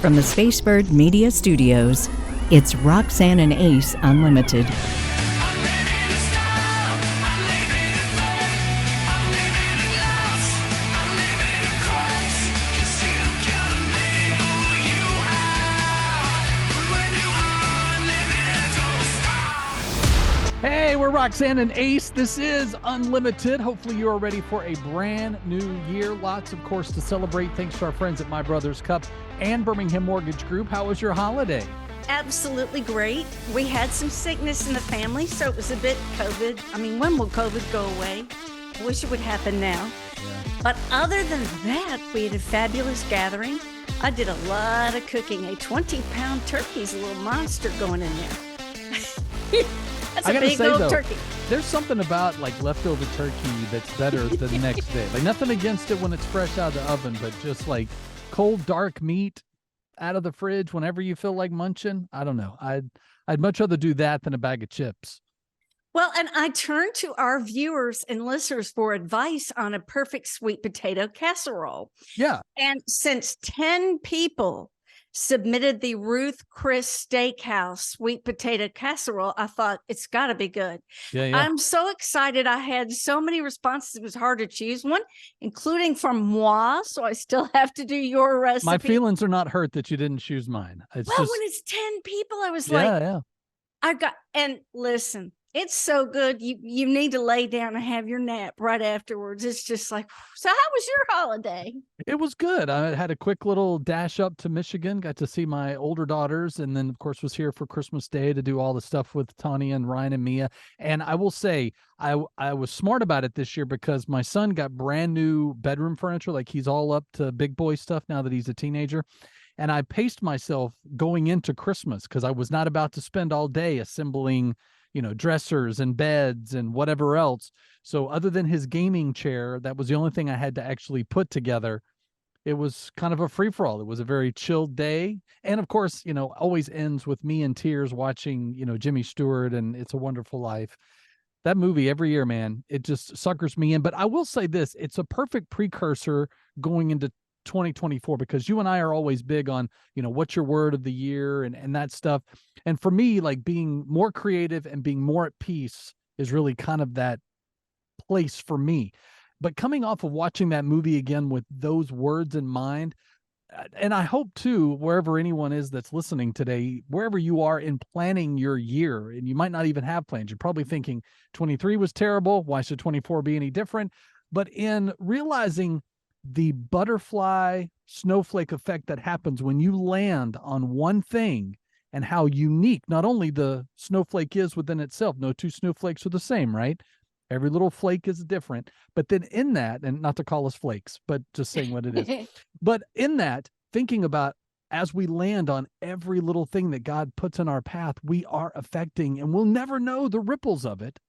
From the Spacebird Media Studios, it's Roxanne and Ace Unlimited. Hey, we're Roxanne and Ace. This is Unlimited. Hopefully you are ready for a brand new year. Lots, of course, to celebrate. Thanks to our friends at My Brother's Cup and Birmingham Mortgage Group. How was your holiday? Absolutely great. We had some sickness in the family, so it was a bit COVID. I mean, when will COVID go away? I wish it would happen now. Yeah. But other than that, we had a fabulous gathering. I did a lot of cooking. A 20-pound turkey is a little monster going in there. That's a big old turkey. There's something about like leftover turkey that's better the next day. Like nothing against it when it's fresh out of the oven, but just like cold, dark meat out of the fridge whenever you feel like munching. I don't know. I'd much rather do that than a bag of chips. Well, and I turn to our viewers and listeners for advice on a perfect sweet potato casserole. Yeah. And since 10 people submitted the Ruth Chris Steakhouse sweet potato casserole, I thought it's got to be good. Yeah. I'm so excited. I had so many responses. It was hard to choose one, including from moi. So I still have to do your recipe. My feelings are not hurt that you didn't choose mine. When it's 10 people, I was and listen, it's so good. You need to lay down and have your nap right afterwards. It's just like, so how was your holiday? It was good. I had a quick little dash up to Michigan, got to see my older daughters, and then, of course, was here for Christmas Day to do all the stuff with Tanya and Ryan and Mia. And I will say, I was smart about it this year because my son got brand new bedroom furniture. Like he's all up to big boy stuff now that he's a teenager. And I paced myself going into Christmas because I was not about to spend all day assembling dressers and beds and whatever else. So other than his gaming chair, that was the only thing I had to actually put together. It was kind of a free-for-all. It was a very chilled day. And of course, always ends with me in tears watching, Jimmy Stewart and It's a Wonderful Life. That movie every year, man, it just suckers me in. But I will say this, it's a perfect precursor going into 2024 because you and I are always big on, what's your word of the year and that stuff. And for me, like being more creative and being more at peace is really kind of that place for me. But coming off of watching that movie again with those words in mind, and I hope too, wherever anyone is that's listening today, wherever you are in planning your year, and you might not even have plans, you're probably thinking 23 was terrible. Why should 24 be any different? But in realizing the butterfly snowflake effect that happens when you land on one thing and how unique not only the snowflake is within itself. No two snowflakes are the same, right? Every little flake is different. But then in that, and not to call us flakes, but just saying what it is. But in that, thinking about as we land on every little thing that God puts in our path, we are affecting, and we'll never know the ripples of it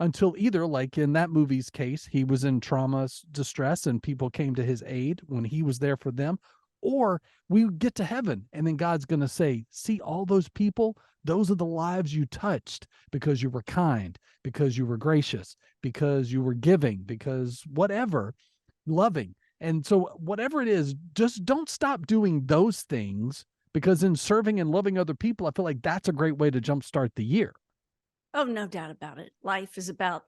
until either, like in that movie's case, he was in trauma distress and people came to his aid when he was there for them, or we get to heaven and then God's going to say, see all those people, those are the lives you touched because you were kind, because you were gracious, because you were giving, because whatever, loving. And so whatever it is, just don't stop doing those things, because in serving and loving other people, I feel like that's a great way to jumpstart the year. Oh, no doubt about it. Life is about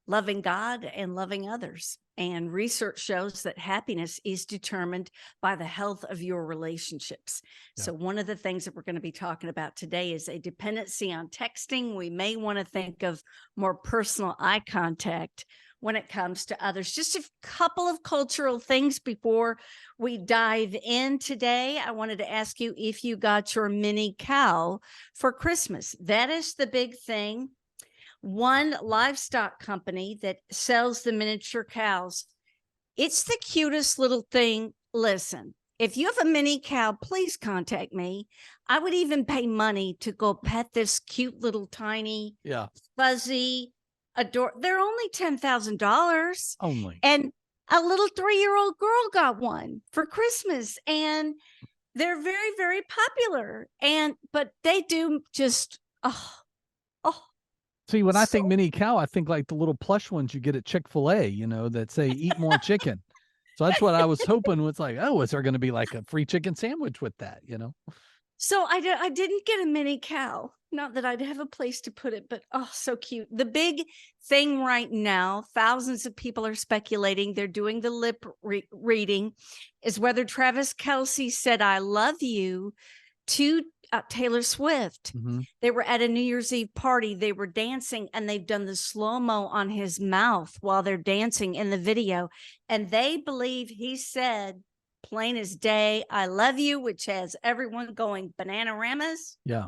loving God and loving others. And research shows that happiness is determined by the health of your relationships. Yeah. So one of the things that we're going to be talking about today is a dependency on texting. We may want to think of more personal eye contact when it comes to others. Just a couple of cultural things before we dive in today. I wanted to ask you if you got your mini cow for Christmas. That is the big thing. One livestock company that sells the miniature cows. It's the cutest little thing. Listen, if you have a mini cow, please contact me. I would even pay money to go pet this cute little tiny, fuzzy, they're only $10,000 only. And a little 3-year-old girl got one for Christmas, and they're very, very popular. But they do just, See, when I think mini cow, I think like the little plush ones you get at Chick-fil-A, that say eat more chicken. So that's what I was hoping was like, oh, is there going to be like a free chicken sandwich with that, So I didn't get a mini cow. Not that I'd have a place to put it, but oh, so cute. The big thing right now, thousands of people are speculating, they're doing the lip reading, is whether Travis Kelce said, "I love you" to Taylor Swift. Mm-hmm. They were at a New Year's Eve party. They were dancing and they've done the slow-mo on his mouth while they're dancing in the video. And they believe he said, plain as day, "I love you," which has everyone going bananaramas. Yeah.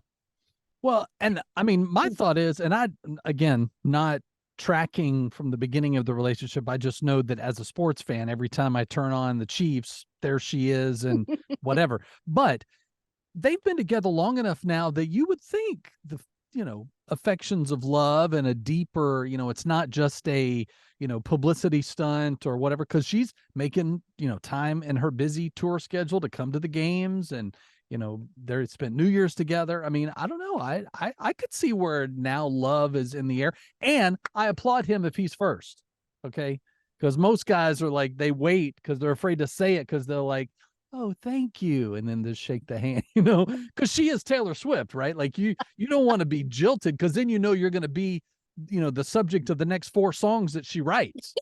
Well, and I mean, my thought is, and I, again, not tracking from the beginning of the relationship, I just know that as a sports fan, every time I turn on the Chiefs, there she is and whatever. But they've been together long enough now that you would think the, affections of love and a deeper, it's not just a, publicity stunt or whatever, because she's making, time in her busy tour schedule to come to the games and, they spent New Year's together. I mean, I don't know. I could see where now love is in the air, and I applaud him if he's first. Okay. Because most guys are like, they wait because they're afraid to say it because they're like, "Oh, thank you," and then just shake the hand, because she is Taylor Swift, right? Like you don't want to be jilted because then you're going to be, the subject of the next 4 songs that she writes.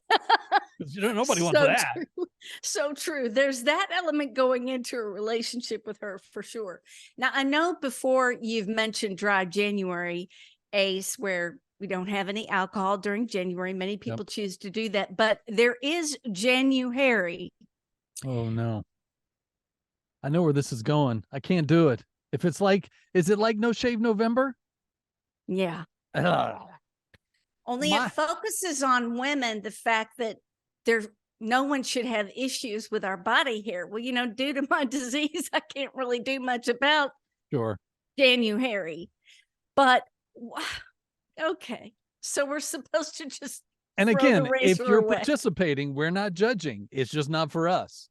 Nobody wants that. True. So true. There's that element going into a relationship with her for sure. Now, I know before you've mentioned Dry January, Ace, where we don't have any alcohol during January. Many people choose to do that, but there is January. Oh no. I know where this is going. I can't do it. If it's like, is it like No Shave November? Yeah. Ugh. Only it focuses on women, the fact that no one should have issues with our body hair. Well, due to my disease, I can't really do much about January. But okay. So we're supposed to just and again, if you're away. Participating, we're not judging. It's just not for us.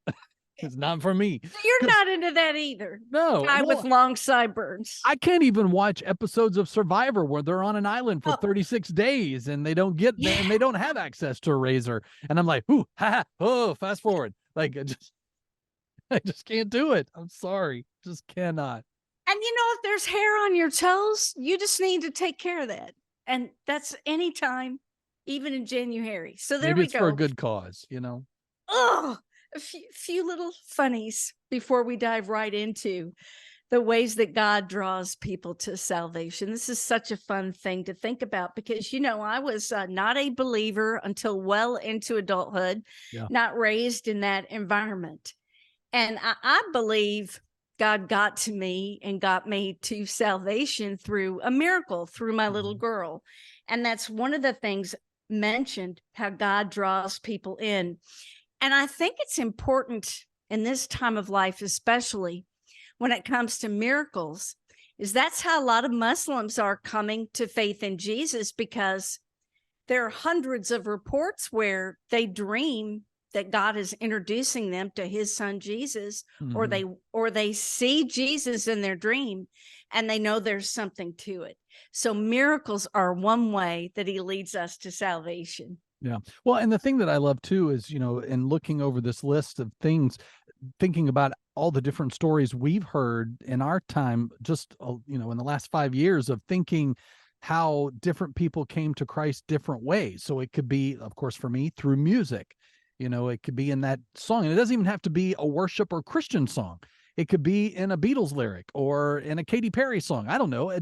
It's not for me. You're not into that either. No. Guy with long sideburns. I can't even watch episodes of Survivor where they're on an island for 36 days and they don't get there and they don't have access to a razor. And I'm like, ooh, ha, oh, fast forward. Like, I just can't do it. I'm sorry. Just cannot. And if there's hair on your toes, you just need to take care of that. And that's anytime, even in January. So there Maybe we it's go. for a good cause, Oh, a few little funnies before we dive right into the ways that God draws people to salvation. This is such a fun thing to think about because, I was not a believer until well into adulthood, not raised in that environment. And I believe God got to me and got me to salvation through a miracle, through my little girl. And that's one of the things mentioned, how God draws people in. And I think it's important in this time of life, especially when it comes to miracles, is that's how a lot of Muslims are coming to faith in Jesus, because there are hundreds of reports where they dream that God is introducing them to his son, Jesus, or they see Jesus in their dream and they know there's something to it. So miracles are one way that he leads us to salvation. Yeah. Well, and the thing that I love too is, in looking over this list of things, thinking about all the different stories we've heard in our time, just, in the last 5 years, of thinking how different people came to Christ different ways. So it could be, of course, for me, through music. It could be in that song. And it doesn't even have to be a worship or Christian song. It could be in a Beatles lyric or in a Katy Perry song. I don't know.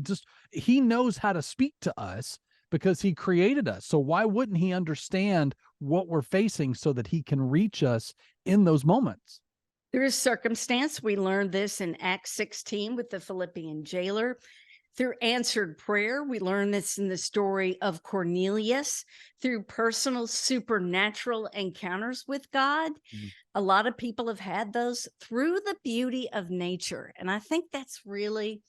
He knows how to speak to us because he created us. So why wouldn't he understand what we're facing so that he can reach us in those moments? There is circumstance. We learned this in Acts 16 with the Philippian jailer. Through answered prayer, we learn this in the story of Cornelius. Through personal supernatural encounters with God. A lot of people have had those through the beauty of nature. And I think that's really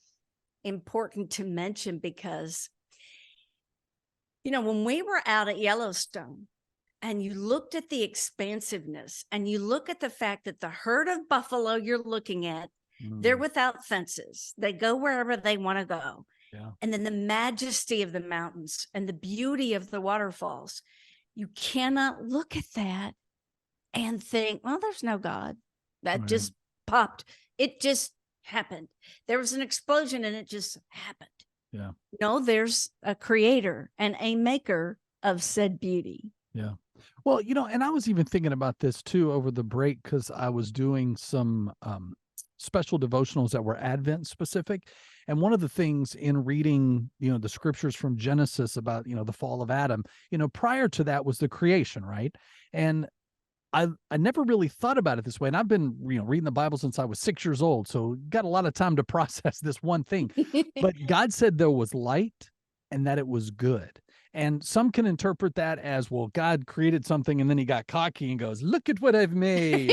important to mention because, when we were out at Yellowstone and you looked at the expansiveness and you look at the fact that the herd of buffalo you're looking at, they're without fences. They go wherever they want to go. Yeah. And then the majesty of the mountains and the beauty of the waterfalls. You cannot look at that and think, well, there's no God. That Right. just popped. It just happened. There was an explosion and it just happened. Yeah. No, there's a creator and a maker of said beauty. Yeah. Well, and I was even thinking about this too over the break because I was doing some special devotionals that were Advent specific. And one of the things in reading, the scriptures from Genesis about, the fall of Adam, prior to that was the creation, right? And I never really thought about it this way. And I've been, reading the Bible since I was 6 years old. So got a lot of time to process this one thing. But God said there was light and that it was good. And some can interpret that as, well, God created something and then he got cocky and goes, look at what I've made.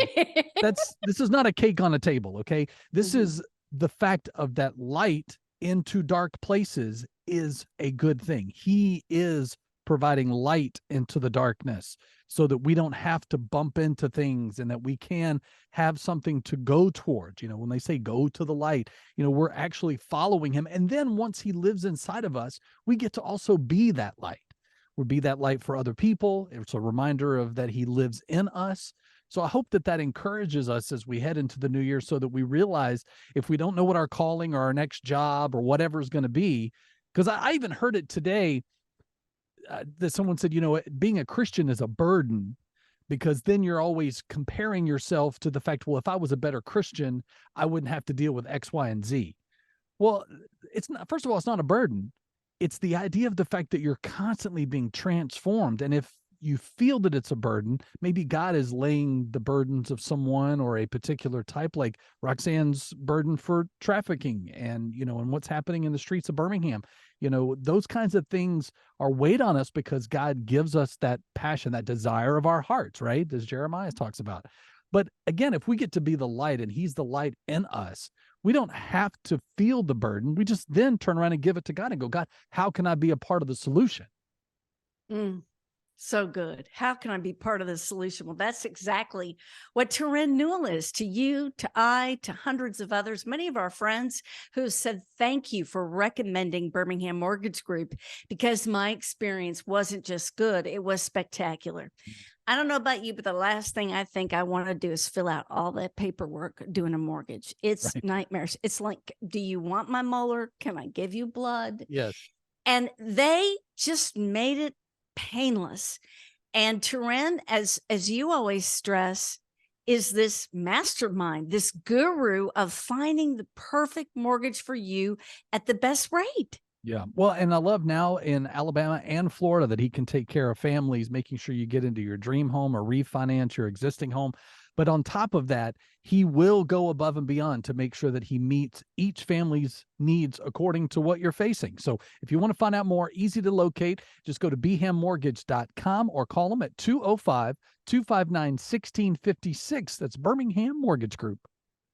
This is not a cake on a table. Okay. This is the fact of that light into dark places is a good thing. He is providing light into the darkness so that we don't have to bump into things and that we can have something to go towards. When they say go to the light, we're actually following him. And then once he lives inside of us, we get to also be that light. We'll be that light for other people. It's a reminder of that he lives in us. So I hope that encourages us as we head into the new year so that we realize if we don't know what our calling or our next job or whatever is going to be, because I even heard it today, that someone said, being a Christian is a burden because then you're always comparing yourself to the fact, well, if I was a better Christian, I wouldn't have to deal with X, Y, and Z. Well, it's not, first of all, it's not a burden. It's the idea of the fact that you're constantly being transformed. And if you feel that it's a burden, maybe God is laying the burdens of someone or a particular type, like Roxanne's burden for trafficking and, and what's happening in the streets of Birmingham. Those kinds of things are weighed on us because God gives us that passion, that desire of our hearts, right? As Jeremiah talks about. But again, if we get to be the light and he's the light in us, we don't have to feel the burden. We just then turn around and give it to God and go, God, how can I be a part of the solution? So good. How can I be part of the solution? Well, that's exactly what Turin Newell is to you, to I, to hundreds of others, many of our friends who said, thank you for recommending Birmingham Mortgage Group because my experience wasn't just good. It was spectacular. I don't know about you, but the last thing I think I want to do is fill out all that paperwork doing a mortgage. It's nightmares. It's like, do you want my molar? Can I give you blood? Yes. And they just made it painless. And Turin, as you always stress, is this mastermind, this guru of finding the perfect mortgage for you at the best rate. Yeah. Well, and I love now in Alabama and Florida that he can take care of families, making sure you get into your dream home or refinance your existing home. But on top of that, he will go above and beyond to make sure that he meets each family's needs according to what you're facing. So if you want to find out more, easy to locate, just go to bhammortgage.com or call them at 205-259-1656. That's Birmingham Mortgage Group.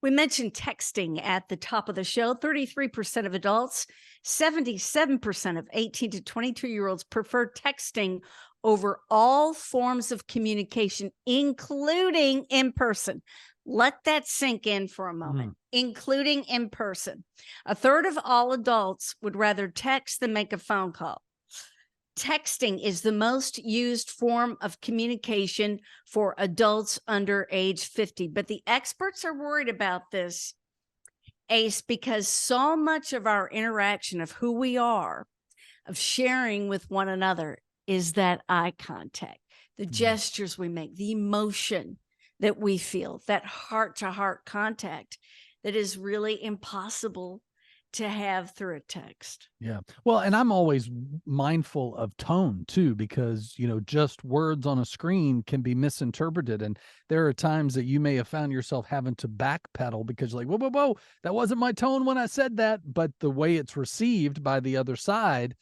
We mentioned texting at the top of the show. 33% of adults, 77% of 18 to 22-year-olds prefer texting over all forms of communication, including in person. Let that sink in for a moment, including in person. A third of all adults would rather text than make a phone call. Texting is the most used form of communication for adults under age 50. But the experts are worried about this, Ace, because so much of our interaction of who we are, of sharing with one another, is that eye contact, the gestures we make, the emotion that we feel, that heart-to-heart contact that is really impossible to have through a text. Yeah. Well, and I'm always mindful of tone too, because, just words on a screen can be misinterpreted. And there are times that you may have found yourself having to backpedal because you're like, whoa, whoa, whoa, that wasn't my tone when I said that. But the way it's received by the other side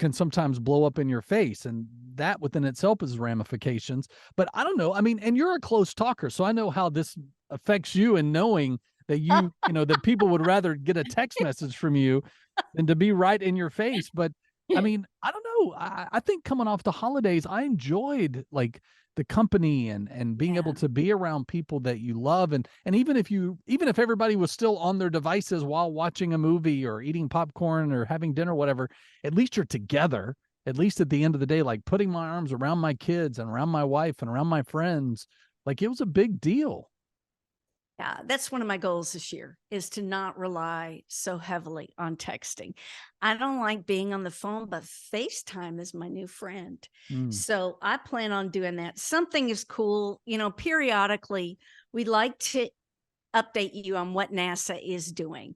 can sometimes blow up in your face. And that within itself is ramifications. But I don't know. I mean, and you're a close talker, so I know how this affects you in knowing that that people would rather get a text message from you than to be right in your face. But I mean, I don't know. I think coming off the holidays, I enjoyed like the company and being able to be around people that you love. And even if everybody was still on their devices while watching a movie or eating popcorn or having dinner, whatever, at least you're together. At least at the end of the day, like putting my arms around my kids and around my wife and around my friends Like it was a big deal. Yeah, that's one of my goals this year, is to not rely so heavily on texting. I don't like being on the phone, but FaceTime is my new friend. Mm. So I plan on doing that. Something is cool. You know, periodically we like to update you on what NASA is doing.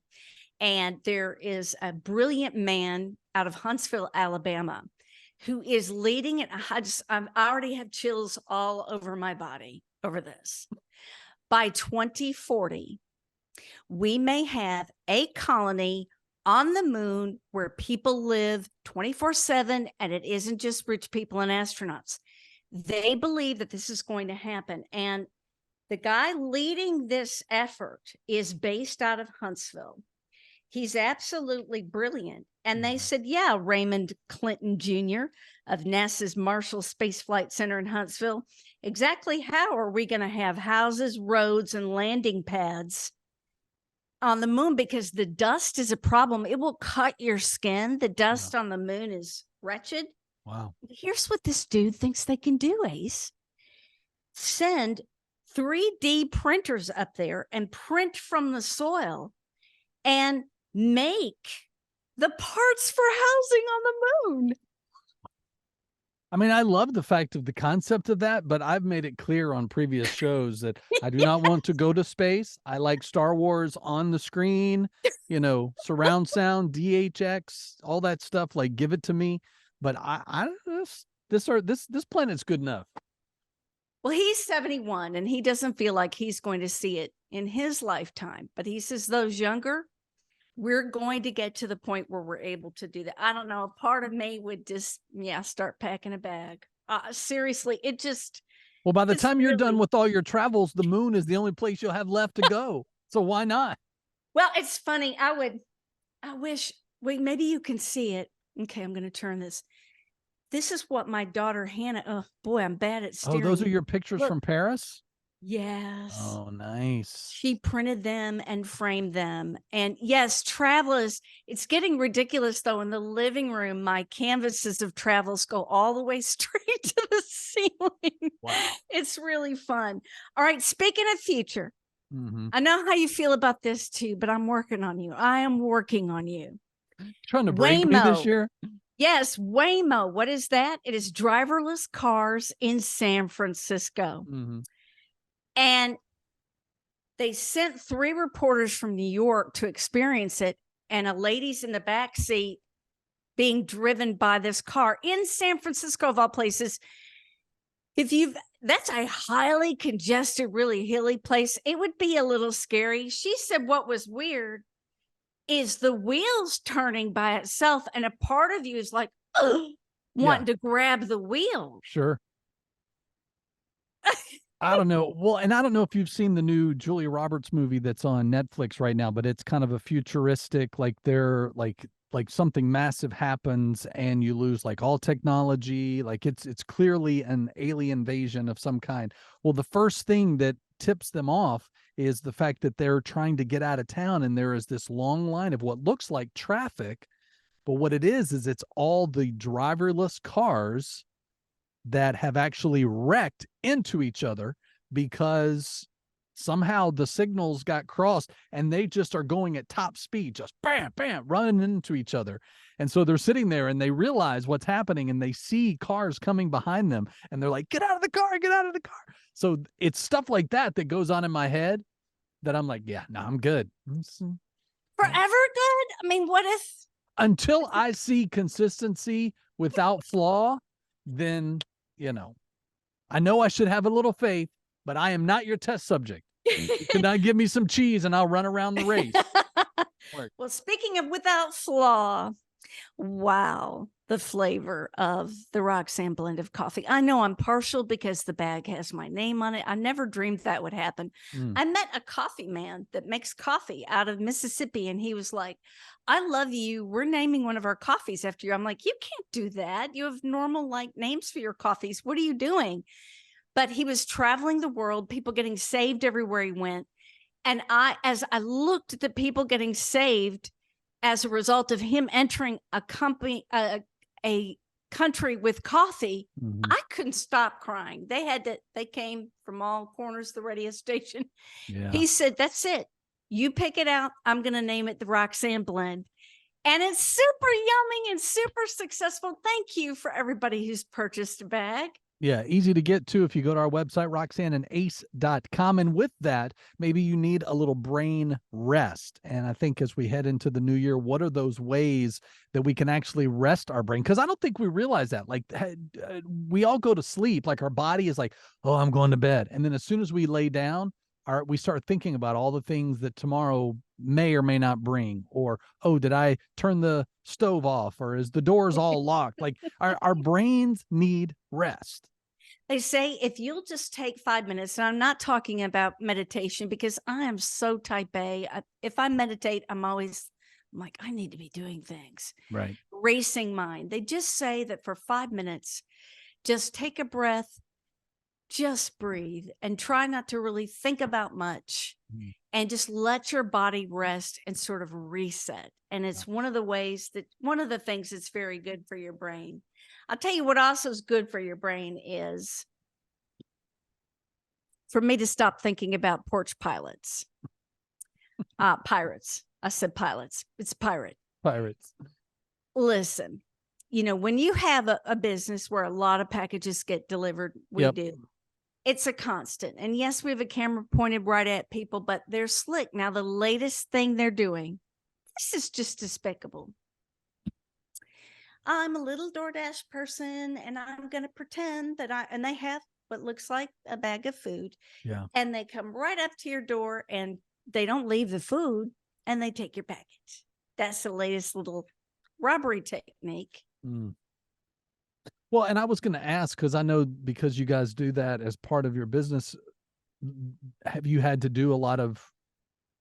And there is a brilliant man out of Huntsville, Alabama, who is leading it. I already have chills all over my body over this. By 2040, we may have a colony on the moon where people live 24/7, and it isn't just rich people and astronauts. They believe that this is going to happen. And the guy leading this effort is based out of Huntsville. He's absolutely brilliant. And they said, yeah, Raymond Clinton Jr. of NASA's Marshall Space Flight Center in Huntsville, exactly how are we going to have houses, roads, and landing pads on the moon? Because the dust is a problem. It will cut your skin. The dust on the moon is wretched. Wow. Here's what this dude thinks they can do, Ace. Send 3D printers up there and print from the soil and make the parts for housing on the moon. I mean, I love the fact of the concept of that, but I've made it clear on previous shows that I do not want to go to space. I like Star Wars on the screen, you know, surround sound, DHX, all that stuff. Like, give it to me. But this planet's good enough. Well, he's 71 and he doesn't feel like he's going to see it in his lifetime. But he says those younger, we're going to get to the point where we're able to do that. I don't know. A part of me would just, start packing a bag. Seriously, it just. Well, by the time you're done with all your travels, the moon is the only place you'll have left to go. So why not? Well, it's funny. I wish, wait, maybe you can see it. Okay, I'm going to turn this. This is what my daughter Hannah, oh boy, I'm bad at steering. Oh, those are your pictures from Paris? Yes. Oh, nice. She printed them and framed them. And yes, it's getting ridiculous though. In the living room, my canvases of travels go all the way straight to the ceiling. Wow. It's really fun. All right. Speaking of future, I know how you feel about this too, but I'm working on you. I am working on you. Trying to break me this year? Yes, Waymo. What is that? It is driverless cars in San Francisco. And they sent 3 reporters from New York to experience it, and a lady's in the back seat being driven by this car in San Francisco, of all places. That's a highly congested, really hilly place. It would be a little scary. She said what was weird is the wheels turning by itself, and a part of you is like, wanting to grab the wheel. Sure. I don't know. Well, and I don't know if you've seen the new Julia Roberts movie that's on Netflix right now, but it's kind of a futuristic, like they're like something massive happens and you lose like all technology. Like it's clearly an alien invasion of some kind. Well, the first thing that tips them off is the fact that they're trying to get out of town, and there is this long line of what looks like traffic, but what it is it's all the driverless cars that have actually wrecked into each other because somehow the signals got crossed and they just are going at top speed, just bam, bam, running into each other. And so they're sitting there and they realize what's happening and they see cars coming behind them and they're like, get out of the car, get out of the car. So it's stuff like that that goes on in my head that I'm like, yeah, no, I'm good. Forever good? I mean, what if? Until I see consistency without flaw, then, I know I should have a little faith, but I am not your test subject. You cannot give me some cheese and I'll run around the race. Well, speaking of without flaw, wow, the flavor of the Roxanne blend of coffee. I know I'm partial because the bag has my name on it. I never dreamed that would happen. I met a coffee man that makes coffee out of Mississippi, and he was like, I love you. We're naming one of our coffees after you. I'm like, you can't do that. You have normal like names for your coffees. What are you doing? But he was traveling the world, people getting saved everywhere he went. And as I looked at the people getting saved as a result of him entering a company, a country with coffee, Mhm. I couldn't stop crying. They came from all corners of the radio station. Yeah. He said, that's it. You pick it out. I'm going to name it the Roxanne Blend. And it's super yummy and super successful. Thank you for everybody who's purchased a bag. Yeah, easy to get to if you go to our website, roxanneandace.com. And with that, maybe you need a little brain rest. And I think as we head into the new year, what are those ways that we can actually rest our brain? Because I don't think we realize that. Like we all go to sleep, like our body is like, oh, I'm going to bed. And then as soon as we lay down, we start thinking about all the things that tomorrow may or may not bring, or, oh, did I turn the stove off, or is the doors all locked? Like our brains need rest. They say if you'll just take 5 minutes, and I'm not talking about meditation because I am so type A. If I meditate, I'm like, I need to be doing things. Right. Racing mind. They just say that for 5 minutes, just take a breath, just breathe, and try not to really think about much, and just let your body rest and sort of reset. And it's one of the things that's very good for your brain. I'll tell you what also is good for your brain is for me to stop thinking about porch pilots. Pirates. I said pilots. It's pirate. Pirates. Listen, when you have a business where a lot of packages get delivered, we do. It's a constant. And yes, we have a camera pointed right at people, but they're slick. Now, the latest thing they're doing, this is just despicable. I'm a little DoorDash person and I'm going to pretend that and they have what looks like a bag of food. Yeah. And they come right up to your door and they don't leave the food and they take your package. That's the latest little robbery technique. Mm. Well, and I was going to ask, because I know because you guys do that as part of your business, have you had to do a lot of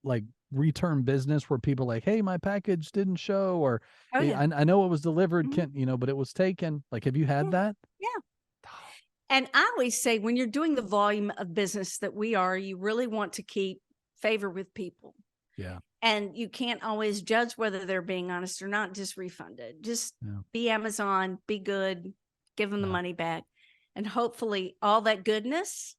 like return business where people are like, hey, my package didn't show, or hey, I know it was delivered, but it was taken. Like, have you had that? Yeah. And I always say when you're doing the volume of business that we are, you really want to keep favor with people. Yeah. And you can't always judge whether they're being honest or not. Just refund it. Just be Amazon, be good, give them the money back. And hopefully all that goodness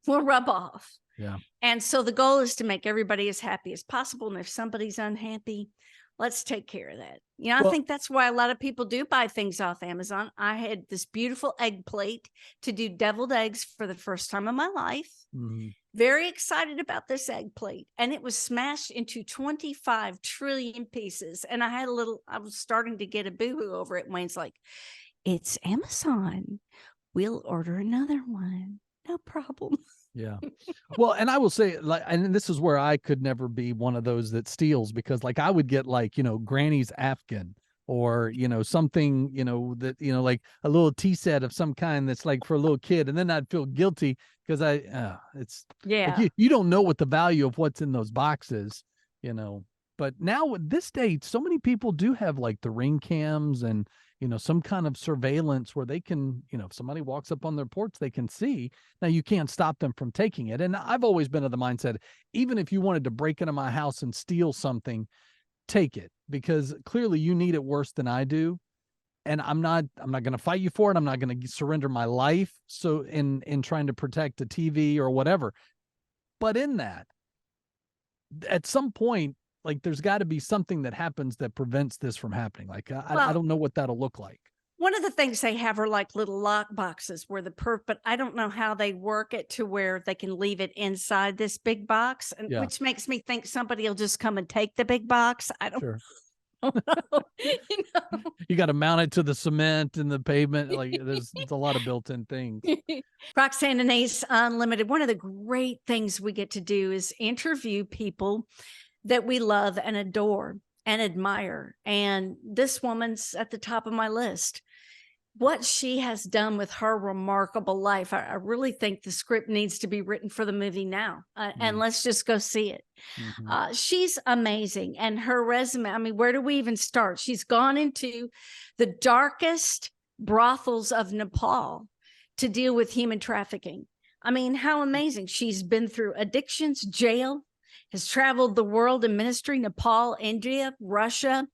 will rub off. Yeah. And so the goal is to make everybody as happy as possible. And if somebody's unhappy, let's take care of that. I think that's why a lot of people do buy things off Amazon. I had this beautiful egg plate to do deviled eggs for the first time in my life. Mm-hmm. Very excited about this egg plate. And it was smashed into 25 trillion pieces. And I was starting to get a boo-hoo over it. Wayne's like, it's Amazon. We'll order another one. No problem. Yeah. Well, and I will say, like, and this is where I could never be one of those that steals, because like I would get like, Granny's Afghan, or, something, that, like a little tea set of some kind that's like for a little kid. And then I'd feel guilty because it's like you don't know what the value of what's in those boxes, but now with this day, so many people do have like the Ring cams and, some kind of surveillance where they can, if somebody walks up on their porch, they can see. Now you can't stop them from taking it. And I've always been of the mindset, even if you wanted to break into my house and steal something, take it, because clearly you need it worse than I do. And I'm not going to fight you for it. I'm not going to surrender my life. So in trying to protect a TV or whatever, but in that, at some point, like there's got to be something that happens that prevents this from happening. Like, I don't know what that'll look like. One of the things they have are like little lock boxes where but I don't know how they work it to where they can leave it inside this big box, and which makes me think somebody will just come and take the big box. I don't know. You got to mount it to the cement and the pavement. Like there's a lot of built-in things. Roxanne and Ace Unlimited. One of the great things we get to do is interview people that we love and adore and admire. And this woman's at the top of my list. What she has done with her remarkable life. I really think the script needs to be written for the movie now. And let's just go see it. Mm-hmm. She's amazing. And her resume, I mean, where do we even start? She's gone into the darkest brothels of Nepal to deal with human trafficking. I mean, how amazing. She's been through addictions, jail, has traveled the world in ministry, Nepal, India, Russia,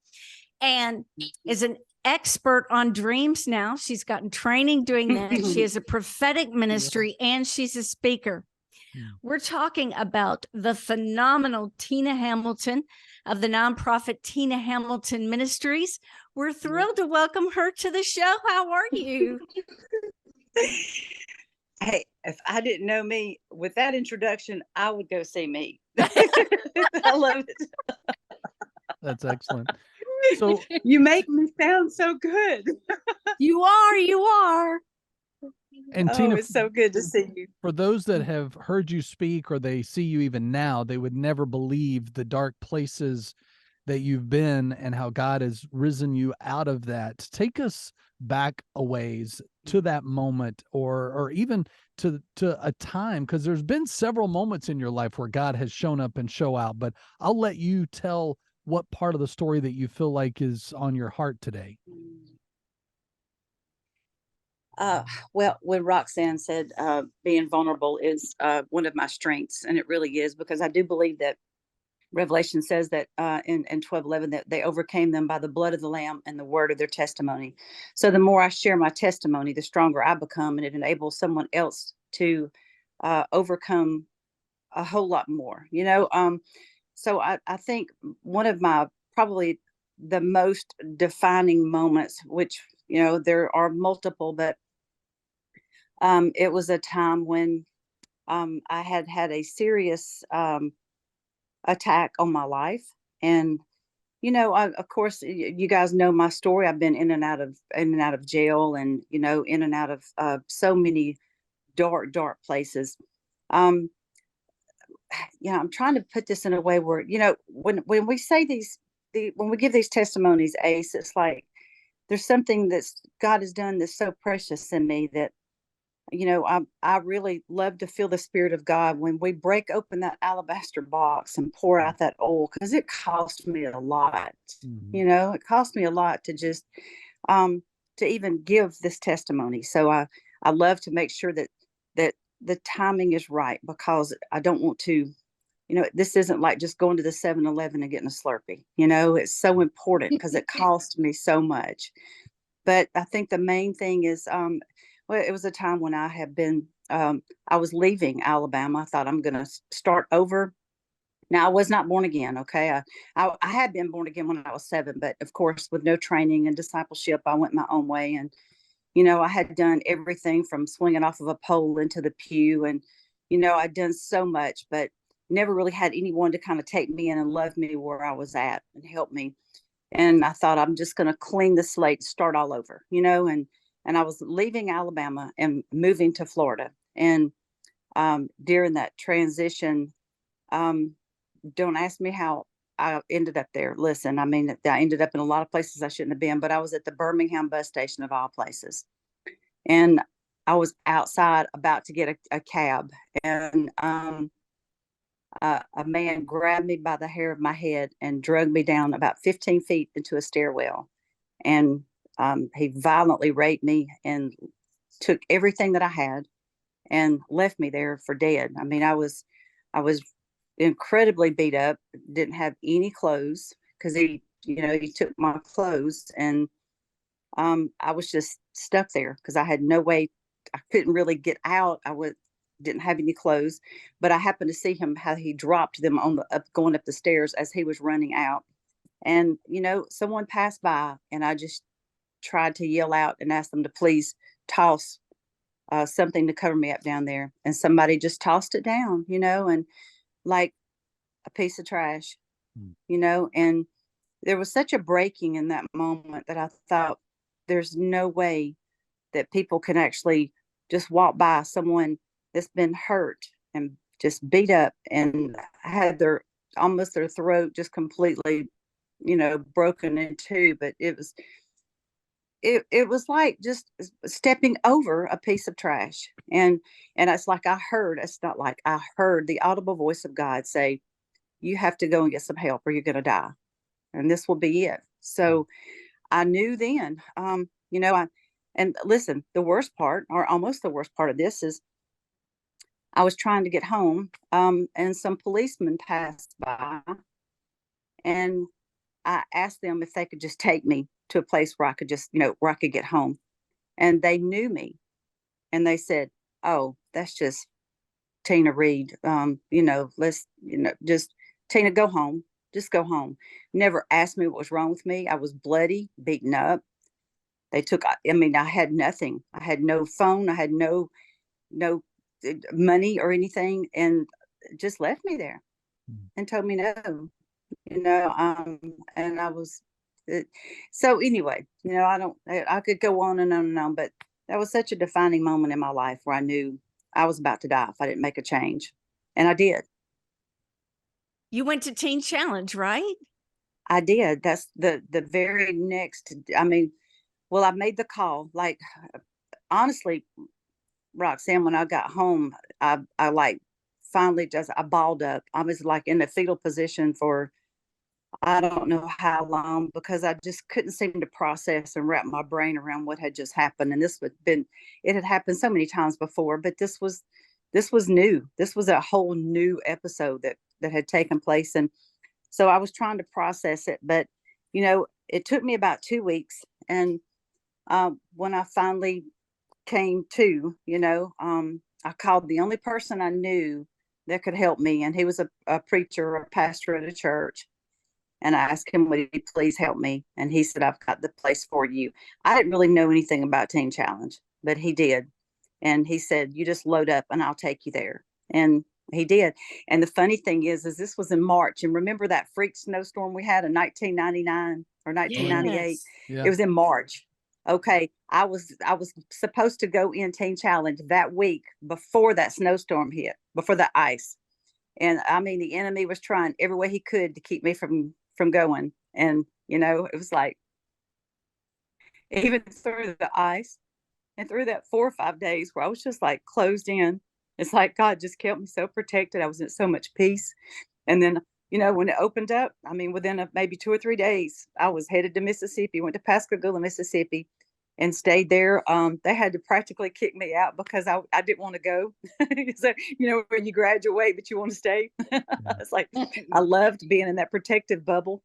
and is an expert on dreams now. She's gotten training doing that. She has a prophetic ministry and she's a speaker. We're talking about the phenomenal Tina Hamilton of the nonprofit Tina Hamilton Ministries. We're thrilled to welcome her to the show. How are you? Hey, if I didn't know me with that introduction, I would go see me. I love it. That's excellent. So you make me sound so good. You are. And oh, Tina, it's so good to see you. For those that have heard you speak or they see you even now, they would never believe the dark places that you've been and how God has risen you out of that. Take us back a ways to that moment, or even to a time, because there's been several moments in your life where God has shown up and show out, but I'll let you tell what part of the story that you feel like is on your heart today. Well, when Roxanne said being vulnerable is one of my strengths, and it really is, because I do believe that Revelation says that in 12:11 that they overcame them by the blood of the Lamb and the word of their testimony. So the more I share my testimony, the stronger I become, and it enables someone else to overcome a whole lot more. So I think one of my probably the most defining moments, which there are multiple, but it was a time when I had a serious attack on my life. And of course, you guys know my story. I've been in and out of jail, and in and out of so many dark places. I'm trying to put this in a way where when we say when we give these testimonies, Ace, it's like there's something that God has done that's so precious in me that I really love to feel the Spirit of God when we break open that alabaster box and pour out that oil, because it cost me a lot. It cost me a lot to just to even give this testimony. So I love to make sure that the timing is right, because I don't want to, this isn't like just going to the 7-Eleven and getting a Slurpee. It's so important because it cost me so much. But I think the main thing is, well, it was a time when I had been, I was leaving Alabama. I thought I'm going to start over. Now, I was not born again. Okay. I had been born again when I was 7, but of course, with no training and discipleship, I went my own way. And, I had done everything from swinging off of a pole into the pew. And, I'd done so much, but never really had anyone to kind of take me in and love me where I was at and help me. And I thought, I'm just going to clean the slate, start all over, and I was leaving Alabama and moving to Florida. And during that transition, don't ask me how I ended up there. Listen, I mean, I ended up in a lot of places I shouldn't have been, but I was at the Birmingham bus station of all places. And I was outside about to get a cab. And a man grabbed me by the hair of my head and dragged me down about 15 feet into a stairwell. And he violently raped me and took everything that I had and left me there for dead. I mean, I was incredibly beat up, didn't have any clothes because he took my clothes, and I was just stuck there because I had no way. I couldn't really get out. Didn't have any clothes, but I happened to see him, how he dropped them going up the stairs as he was running out. And, someone passed by, and I just tried to yell out and ask them to please toss something to cover me up down there. And somebody just tossed it down, and like a piece of trash, and there was such a breaking in that moment that I thought there's no way that people can actually just walk by someone that's been hurt and just beat up and had their throat just completely, broken in two. But it was like just stepping over a piece of trash. And it's like it's not like I heard the audible voice of God say, you have to go and get some help or you're going to die. And this will be it. So I knew then, and listen, the worst part, or almost the worst part of this, is I was trying to get home, and some policemen passed by, and I asked them if they could just take me to a place where I could just, where I could get home. And they knew me, and they said, "Oh, that's just Tina Reed. Let's, just Tina, go home. Just go home." Never asked me what was wrong with me. I was bloody, beaten up. They took, I mean, I had nothing. I had no phone. I had no money or anything, and just left me there and told me no, and I was, so anyway, I could go on and on and on, but that was such a defining moment in my life where I knew I was about to die if I didn't make a change. And I did. You went to Teen Challenge, right? I did. That's the very next, I mean, well, I made the call. Like, honestly, Roxanne, when I got home, I like finally I balled up. I was like in the fetal position for I don't know how long, because I just couldn't seem to process and wrap my brain around what had just happened. And it had happened so many times before, but this was new. This was a whole new episode that had taken place. And so I was trying to process it, but it took me about 2 weeks. And when I finally came to, I called the only person I knew that could help me. And he was a preacher, a pastor at a church. And I asked him, would he please help me? And he said, "I've got the place for you." I didn't really know anything about Teen Challenge, but he did. And he said, "You just load up and I'll take you there." And he did. And the funny thing is this was in March. And remember that freak snowstorm we had in 1999 or 1998? Yes. Yeah. It was in March. Okay. I was supposed to go in Teen Challenge that week before that snowstorm hit, before the ice. And I mean, the enemy was trying every way he could to keep me from going. And, it was like, even through the ice and through that 4 or 5 days where I was just like closed in, it's like God just kept me so protected. I was in so much peace. And then, when it opened up, I mean, within maybe 2 or 3 days, I was headed to Mississippi, went to Pascagoula, Mississippi, and stayed there. They had to practically kick me out because I didn't want to go. So, when you graduate, but you want to stay. It's like, I loved being in that protective bubble,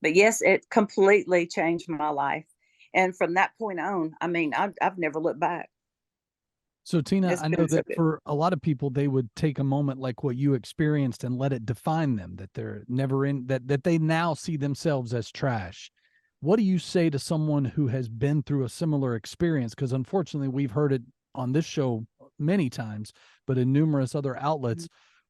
But yes, it completely changed my life. And from that point on, I mean, I've never looked back. So Tina, It's I know been so that good. for a lot of people, they would take a moment like what you experienced and let it define them, that they're never in, that they now see themselves as trash. What do you say to someone who has been through a similar experience? Because unfortunately, we've heard it on this show many times, but in numerous other outlets.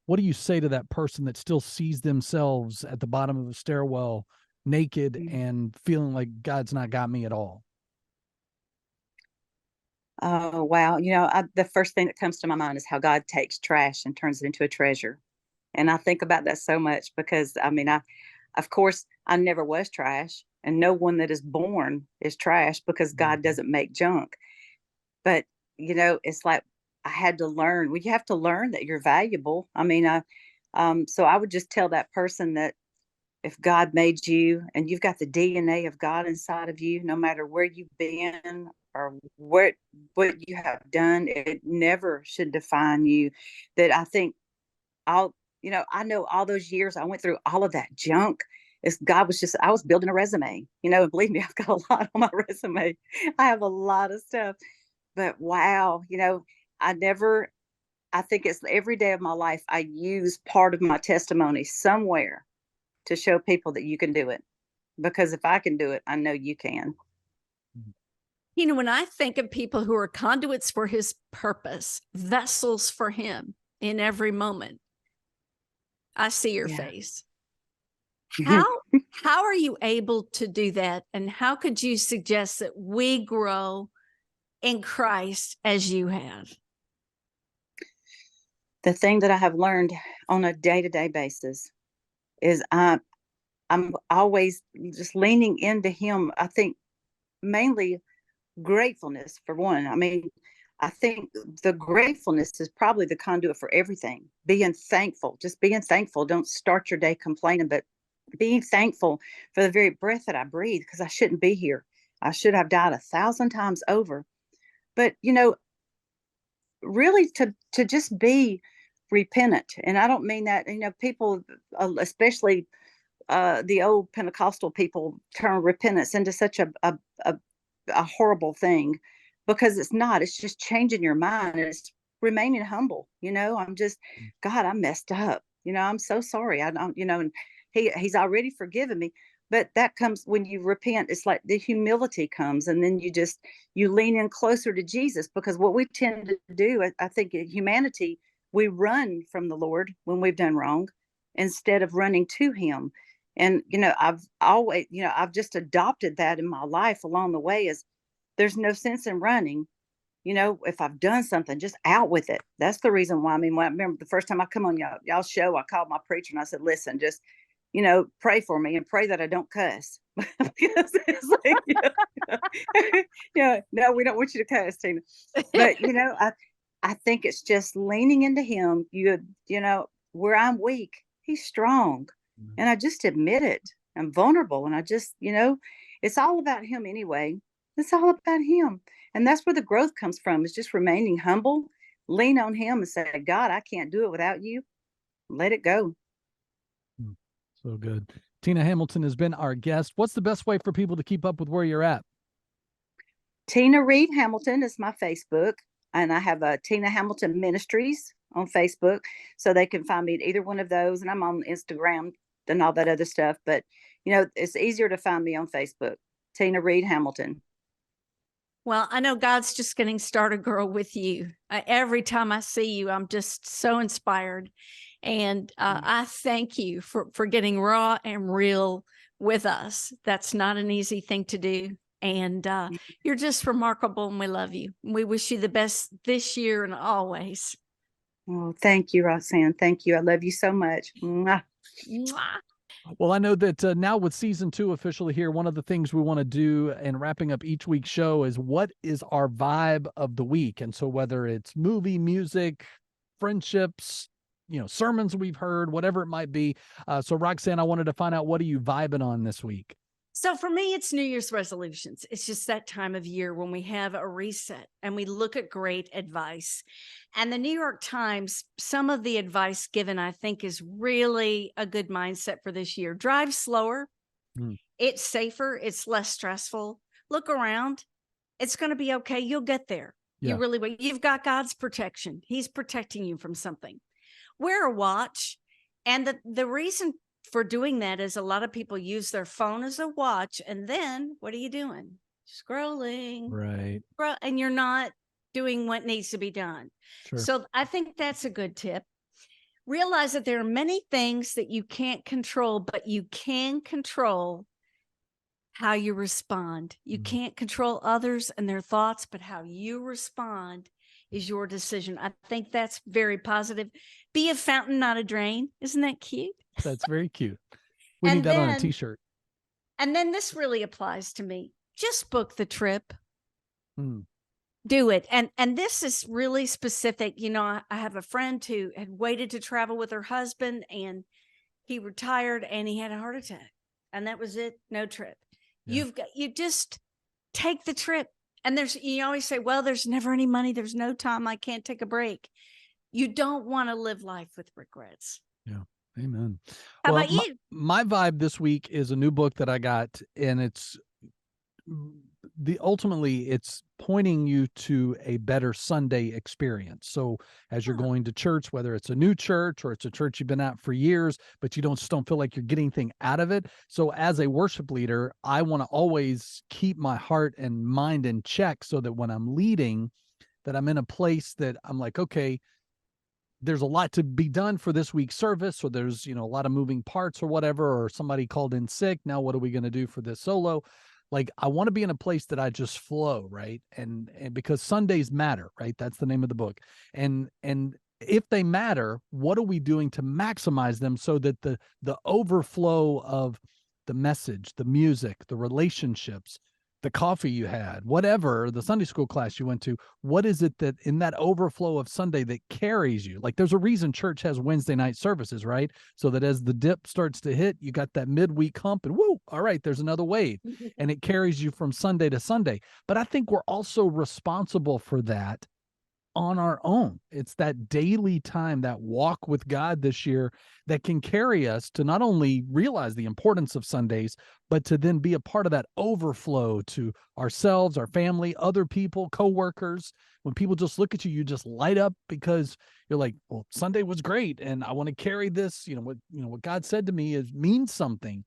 What do you say to that person that still sees themselves at the bottom of a stairwell, naked and feeling like God's not got me at all? Oh, wow. The first thing that comes to my mind is how God takes trash and turns it into a treasure. And I think about that so much because, I mean, of course, I never was trash, and no one that is born is trash because God doesn't make junk. But, it's like I had to learn. Well, you have to learn that you're valuable. I mean, so I would just tell that person that if God made you and you've got the DNA of God inside of you, no matter where you've been or what you have done, it never should define you. That I think I know all those years I went through all of that junk. I was building a resume, and believe me, I've got a lot on my resume. I have a lot of stuff, but wow, I think it's every day of my life. I use part of my testimony somewhere to show people that you can do it. Because if I can do it, I know you can. When I think of people who are conduits for his purpose, vessels for him in every moment, I see your face. How are you able to do that? And how could you suggest that we grow in Christ as you have? The thing that I have learned on a day-to-day basis is I'm always just leaning into him. I think mainly gratefulness for one. I mean, I think the gratefulness is probably the conduit for everything. Being thankful, just being thankful. Don't start your day complaining, but being thankful for the very breath that I breathe, because I shouldn't be here. I should have died 1,000 times over. But, really to just be repentant. And I don't mean that, people, especially the old Pentecostal people turn repentance into such a horrible thing, because it's not. It's just changing your mind. It's remaining humble. I'm just, God, I messed up. I'm so sorry. I don't, and he's already forgiven me. But that comes when you repent. It's like the humility comes, and then you lean in closer to Jesus, because what we tend to do, I think in humanity, we run from the Lord when we've done wrong instead of running to him. And, I've just adopted that in my life along the way, is there's no sense in running. If I've done something, just out with it. That's the reason why. I mean, when I remember the first time I come on y'all show, I called my preacher and I said, listen, just, pray for me and pray that I don't cuss. Because it's like, no, we don't want you to cuss, Tina. But, I think it's just leaning into him. Where I'm weak, he's strong. And I just admit it. I'm vulnerable. And I just, it's all about him anyway. It's all about him. And that's where the growth comes from, is just remaining humble, lean on him and say, God, I can't do it without you. Let it go. So good. Tina Hamilton has been our guest. What's the best way for people to keep up with where you're at? Tina Reed Hamilton is my Facebook. And I have a Tina Hamilton Ministries on Facebook. So they can find me at either one of those. And I'm on Instagram and all that other stuff. But, it's easier to find me on Facebook. Tina Reed Hamilton. Well, I know God's just getting started, girl, with you. Every time I see you, I'm just so inspired. And I thank you for getting raw and real with us. That's not an easy thing to do. And you're just remarkable, and we love you. We wish you the best this year and always. Oh, thank you, Roxanne. Thank you. I love you so much. Mwah. Mwah. Well, I know that now with season 2 officially here, one of the things we want to do in wrapping up each week's show is what is our vibe of the week. And so whether it's movie, music, friendships, sermons we've heard, whatever it might be. So Roxanne, I wanted to find out, what are you vibing on this week? So for me, it's New Year's resolutions. It's just that time of year when we have a reset and we look at great advice. And the New York Times, some of the advice given, I think, is really a good mindset for this year. Drive slower. It's safer. It's less stressful. Look around. It's going to be okay. You'll get there. Yeah. You really will. You've got God's protection. He's protecting you from something. Wear a watch. And the reason for doing that is a lot of people use their phone as a watch, and then what are you doing? Scrolling. Right. And you're not doing what needs to be done. Sure. So I think that's a good tip. Realize that there are many things that you can't control, but you can control how you respond. You can't control others and their thoughts, but how you respond is your decision. I think that's very positive. Be a fountain, not a drain. Isn't that cute? That's very cute. We need that on a t-shirt. And then this really applies to me. Just book the trip. Do it. And this is really specific. I have a friend who had waited to travel with her husband, and he retired and he had a heart attack. And that was it. No trip. Yeah. You just take the trip. And you always say, well, there's never any money. There's no time. I can't take a break. You don't want to live life with regrets. Yeah. Amen. How about you? My vibe this week is a new book that I got, and ultimately it's pointing you to a better Sunday experience. So as you're going to church, whether it's a new church or it's a church you've been at for years, but you just don't feel like you're getting anything out of it. So as a worship leader, I want to always keep my heart and mind in check, so that when I'm leading, that I'm in a place that I'm like, okay, there's a lot to be done for this week's service, or there's, a lot of moving parts or whatever, or somebody called in sick. Now, what are we going to do for this solo? Like, I want to be in a place that I just flow, right? And because Sundays matter, right? That's the name of the book. And if they matter, what are we doing to maximize them, so that the overflow of the message, the music, the relationships, the coffee you had, whatever, the Sunday school class you went to, what is it that in that overflow of Sunday that carries you? Like, there's a reason church has Wednesday night services, right? So that as the dip starts to hit, you got that midweek hump, and woo, all right, there's another wave, and it carries you from Sunday to Sunday. But I think we're also responsible for that on our own. It's that daily time, that walk with God this year that can carry us to not only realize the importance of Sundays, but to then be a part of that overflow to ourselves, our family, other people, coworkers. When people just look at you, you just light up because you're like, well, Sunday was great, and I want to carry this. What God said to me means something.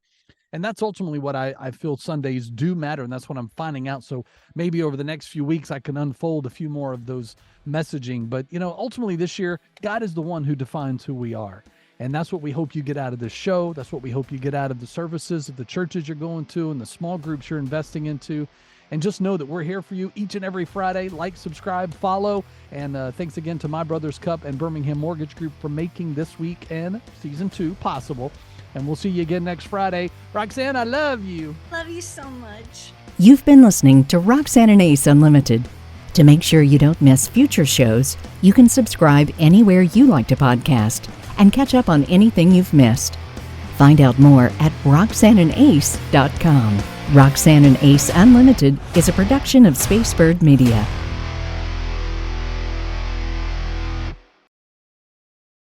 And that's ultimately what I feel Sundays do matter. And that's what I'm finding out. So maybe over the next few weeks, I can unfold a few more of those messaging. But, ultimately this year, God is the one who defines who we are. And that's what we hope you get out of this show. That's what we hope you get out of the services of the churches you're going to and the small groups you're investing into. And just know that we're here for you each and every Friday. Like, subscribe, follow. And thanks again to My Brothers Cup and Birmingham Mortgage Group for making this week and season 2 possible. And we'll see you again next Friday. Roxanne, I love you. Love you so much. You've been listening to Roxanne and Ace Unlimited. To make sure you don't miss future shows, you can subscribe anywhere you like to podcast and catch up on anything you've missed. Find out more at roxanneandace.com. Roxanne and Ace Unlimited is a production of Spacebird Media.